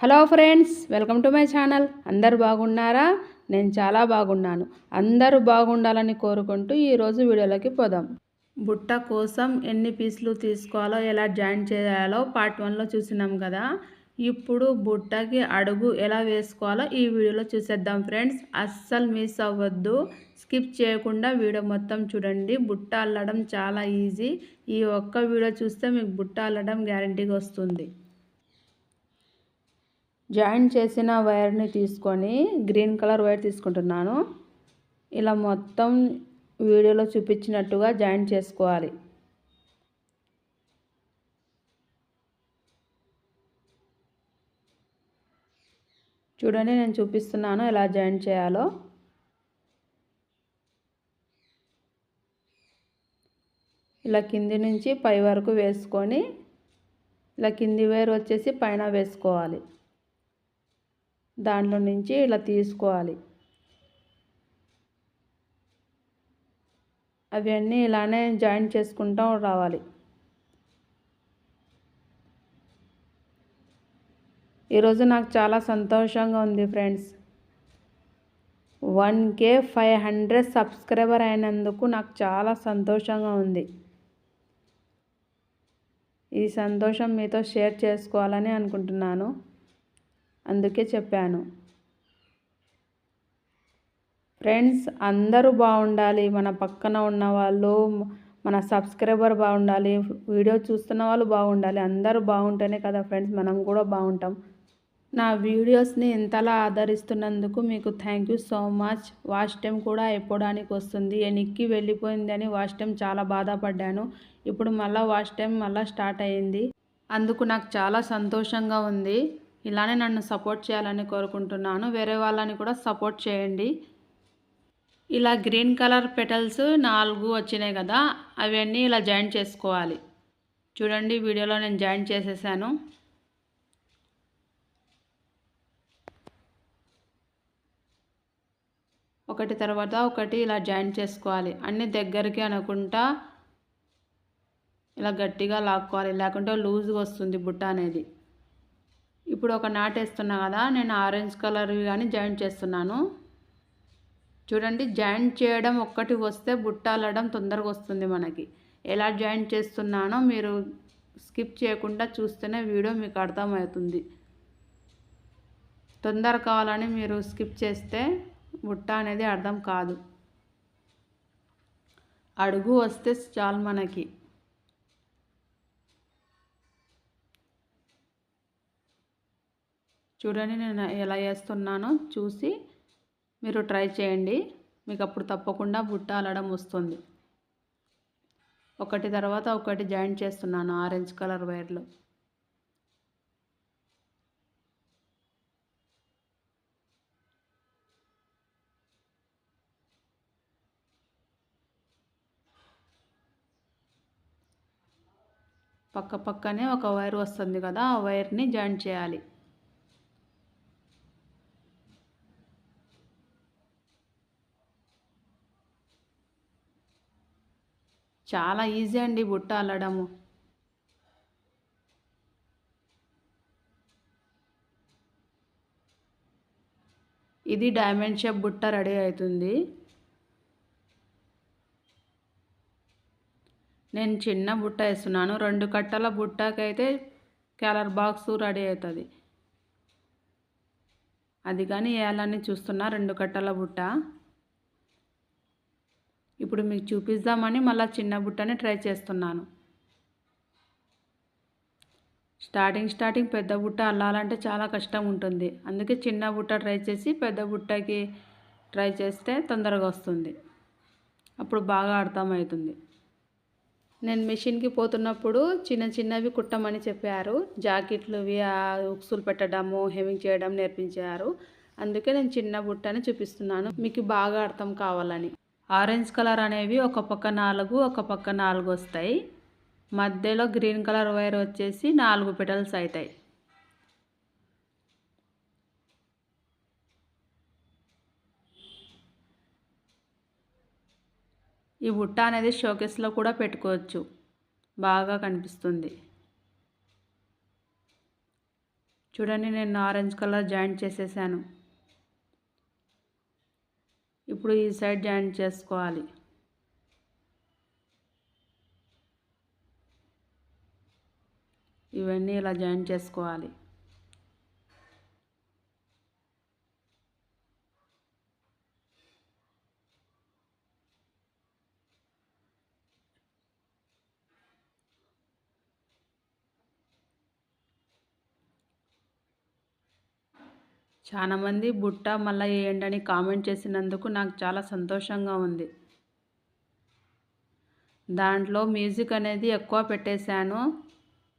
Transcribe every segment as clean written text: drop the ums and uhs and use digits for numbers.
Hello friends, welcome to my channel. అందరూ బాగున్నారా? నేను చాలా బాగున్నాను. అందరూ బాగుండాలని కోరుకుంటూ ఈరోజు వీడియోలోకి పోదాం. బుట్ట కోసం ఎన్ని పీసులు తీసుకోవాలో, ఎలా జాయిన్ చేయాలో పార్ట్ 1లో చూసినాం కదా. ఇప్పుడు బుట్టకి అడుగు ఎలా వేసుకోవాలో ఈ వీడియోలో చూసేద్దాం ఫ్రెండ్స్. అస్సలు మిస్ అవ్వద్దు, స్కిప్ చేయకుండా వీడియో మొత్తం చూడండి. బుట్ట అల్లడం చాలా ఈజీ. ఈ ఒక్క వీడియో చూస్తే మీకు బుట్ట అల్లడం గ్యారంటీగా వస్తుంది. జాయిన్ చేసిన వైర్ని తీసుకొని గ్రీన్ కలర్ వైర్ తీసుకుంటున్నాను. ఇలా మొత్తం వీడియోలో చూపించినట్టుగా జాయిన్ చేసుకోవాలి. చూడండి, నేను చూపిస్తున్నాను ఎలా జాయిన్ చేయాలో. ఇలా కింది నుంచి పై వరకు వేసుకొని ఇలా కింది వైర్ వచ్చేసి పైన వేసుకోవాలి. దాంట్లో నుంచి ఇలా తీసుకోవాలి. అవన్నీ ఇలానే జాయిన్ చేసుకుంటూ రావాలి. ఈరోజు నాకు చాలా సంతోషంగా ఉంది ఫ్రెండ్స్. 1K500 సబ్స్క్రైబర్ అయినందుకు నాకు చాలా సంతోషంగా ఉంది. ఈ సంతోషం మీతో షేర్ చేసుకోవాలని అనుకుంటున్నాను, అందుకే చెప్పాను. ఫ్రెండ్స్, అందరూ బాగుండాలి. మన పక్కన ఉన్న వాళ్ళు, మన సబ్స్క్రైబర్ బాగుండాలి, వీడియో చూస్తున్న వాళ్ళు బాగుండాలి. అందరూ బాగుంటేనే కదా ఫ్రెండ్స్ మనం కూడా బాగుంటాం. నా వీడియోస్ని ఇంతలా ఆదరిస్తున్నందుకు మీకు thank you so much. Watch time కూడా అయిపోవడానికి వస్తుంది. ఎనిక్కి వెళ్ళిపోయిందని వాచ్ టైం చాలా బాధపడ్డాను. ఇప్పుడు మళ్ళీ వాచ్ టైం స్టార్ట్ అయ్యింది. అందుకు నాకు చాలా సంతోషంగా ఉంది. ఇలానే నన్ను సపోర్ట్ చేయాలని కోరుకుంటున్నాను. వేరే వాళ్ళని కూడా సపోర్ట్ చేయండి. ఇలా గ్రీన్ కలర్ పెటల్స్ 4 వచ్చినాయి కదా, అవన్నీ ఇలా జాయిన్ చేసుకోవాలి. చూడండి, వీడియోలో నేను జాయిన్ చేసేసాను. ఒకటి తర్వాత ఒకటి ఇలా జాయిన్ చేసుకోవాలి. అన్ని దగ్గరికి అనుకుంటా ఇలా గట్టిగా లాక్కోవాలి, లేకుంటే లూజ్గా వస్తుంది బుట్ట అనేది. ఇప్పుడు ఒక నాట్ వేస్తున్నా కదా, నేను ఆరెంజ్ కలర్ కానీ జాయిన్ చేస్తున్నాను. చూడండి, జాయిన్ చేయడం ఒక్కటి వస్తే బుట్ట అల్లడం తొందరగా వస్తుంది మనకి. ఎలా జాయిన్ చేస్తున్నానో మీరు స్కిప్ చేయకుండా చూస్తేనే వీడియో మీకు అర్థమవుతుంది. తొందర కావాలని మీరు స్కిప్ చేస్తే బుట్ట అనేది అర్థం కాదు. అడుగు వస్తే చాలు మనకి. చూడండి, నేను ఎలా వేస్తున్నానో చూసి మీరు ట్రై చేయండి. మీకు అప్పుడు తప్పకుండా బుట్ట అల్లడం వస్తుంది. ఒకటి తర్వాత ఒకటి జాయిన్ చేస్తున్నాను ఆరెంజ్ కలర్ వైర్లో. పక్క పక్కనే ఒక వైర్ వస్తుంది కదా, ఆ వైర్ని జాయిన్ చేయాలి. చాలా ఈజీ అండి బుట్ట అల్లడము. ఇది డైమండ్ షేప్ బుట్ట రెడీ అవుతుంది. నేను చిన్న బుట్ట వేస్తున్నాను. 2 కట్టల బుట్టకైతే కలర్ బాక్స్ రెడీ అవుతుంది. అది కానీ వేయాలని చూస్తున్నా, 2 కట్టల బుట్ట. ఇప్పుడు మీకు చూపిద్దామని మళ్ళీ చిన్న బుట్టని ట్రై చేస్తున్నాను. స్టార్టింగ్ పెద్ద బుట్ట అల్లాలంటే చాలా కష్టం ఉంటుంది. అందుకే చిన్న బుట్ట ట్రై చేసి పెద్ద బుట్టకి ట్రై చేస్తే తొందరగా వస్తుంది. అప్పుడు బాగా అర్థమవుతుంది. నేను మిషన్కి పోతున్నప్పుడు చిన్నవి కుట్టమని చెప్పారు. జాకెట్లువి ఉక్సులు పెట్టడము, హెమింగ్ చేయడం నేర్పించారు. అందుకే నేను చిన్న బుట్టని చూపిస్తున్నాను, మీకు బాగా అర్థం కావాలని. ఆరెంజ్ కలర్ అనేవి ఒక పక్క 4, ఒక పక్క 4 వస్తాయి. మధ్యలో గ్రీన్ కలర్ వైర్ వచ్చేసి 4 పెటల్స్ అవుతాయి. ఈ బుట్ట అనేది షోకేస్లో కూడా పెట్టుకోవచ్చు, బాగా కనిపిస్తుంది. చూడండి, నేను ఆరెంజ్ కలర్ జాయింట్ చేసేసాను. ఇప్పుడు ఈ సైడ్ జాయింట్ చేసుకోవాలి. ఇవన్నీ ఇలా జాయింట్ చేసుకోవాలి. చాలామంది బుట్ట మళ్ళీ వేయండి అని కామెంట్ చేసినందుకు నాకు చాలా సంతోషంగా ఉంది. దాంట్లో మ్యూజిక్ అనేది ఎక్కువ పెట్టేశాను,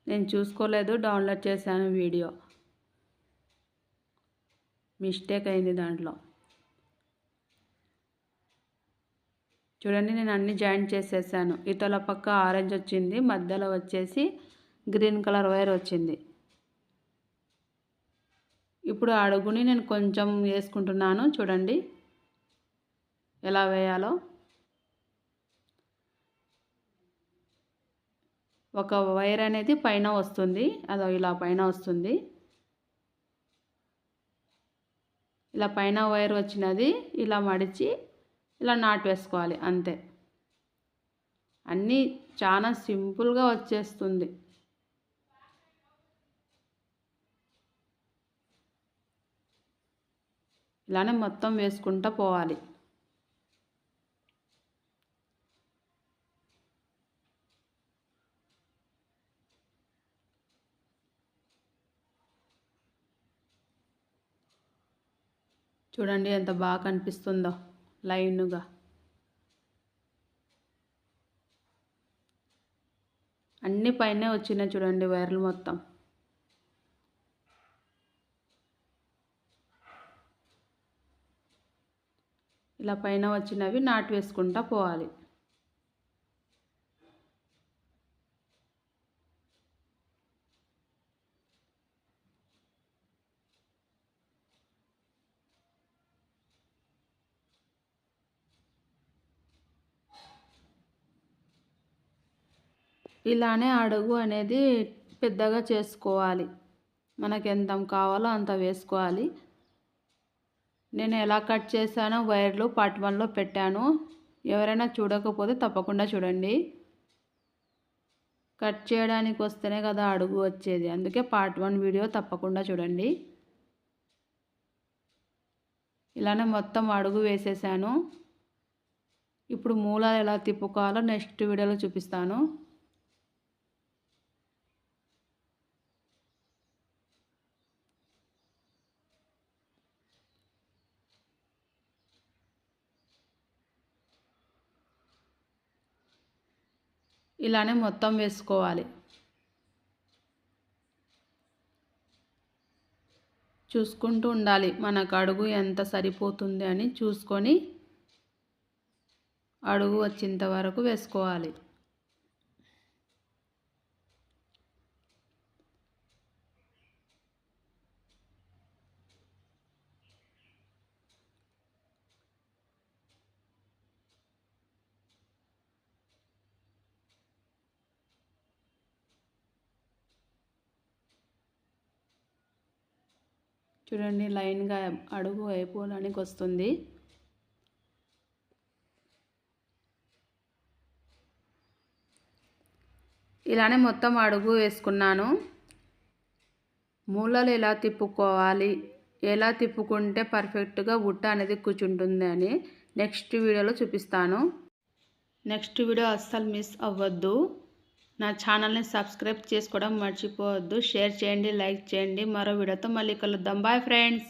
నేను చూసుకోలేదు, డౌన్లోడ్ చేశాను వీడియో, మిస్టేక్ అయింది దాంట్లో. చూడండి, నేను అన్ని జాయింట్ చేసేసాను. ఇతల పక్క ఆరెంజ్ వచ్చింది, మధ్యలో వచ్చేసి గ్రీన్ కలర్ వైర్ వచ్చింది. ఇప్పుడు అడుగుని నేను కొంచెం వేసుకుంటున్నాను. చూడండి ఎలా వేయాలో. ఒక వైర్ అనేది పైన వస్తుంది, అదో ఇలా పైన వస్తుంది. ఇలా పైన వైర్ వచ్చినది ఇలా మడిచి ఇలా నాటు వేసుకోవాలి, అంతే. అన్నీ చాలా సింపుల్గా వచ్చేస్తుంది. ఇలానే మొత్తం వేసుకుంటూ పోవాలి. చూడండి ఎంత బాగా కనిపిస్తుందో లైన్గా. అన్ని పైనే వచ్చినాయి చూడండి వైర్లు మొత్తం. ఇలా పైన వచ్చినవి నాటు వేసుకుంటూ పోవాలి. ఇలానే అడుగు అనేది పెద్దగా చేసుకోవాలి. మనకు ఎంత కావాలో అంత వేసుకోవాలి. నేను ఎలా కట్ చేశానో వైర్లు పార్ట్ 1లో పెట్టాను. ఎవరైనా చూడకపోతే తప్పకుండా చూడండి. కట్ చేయడానికి వస్తేనే కదా అడుగు వచ్చేది, అందుకే పార్ట్ 1 వీడియో తప్పకుండా చూడండి. ఇలానే మొత్తం అడుగు వేసేసాను. ఇప్పుడు మూలాలు ఎలా తిప్పుకోవాలో నెక్స్ట్ వీడియోలో చూపిస్తాను. ఇలానే మొత్తం వేసుకోవాలి. చూసుకుంటూ ఉండాలి, మనకు అడుగు ఎంత సరిపోతుంది అని చూసుకొని అడుగు వచ్చేంత వరకు వేసుకోవాలి. చూడండి లైన్గా అడుగు అయిపోవడానికి వస్తుంది. ఇలానే మొత్తం అడుగు వేసుకున్నాను. మూలలు ఎలా తిప్పుకోవాలి, ఎలా తిప్పుకుంటే పర్ఫెక్ట్గా బుట్ట అనేది కూర్చుంటుంది అని నెక్స్ట్ వీడియోలో చూపిస్తాను. నెక్స్ట్ వీడియో అస్సలు మిస్ అవ్వద్దు. నా ఛానల్ని సబ్స్క్రైబ్ చేసుకోవడం మర్చిపోవద్దు. షేర్ చేయండి, లైక్ చేయండి. మరో వీడియోతో మళ్ళీ కలుద్దాం. Bye friends.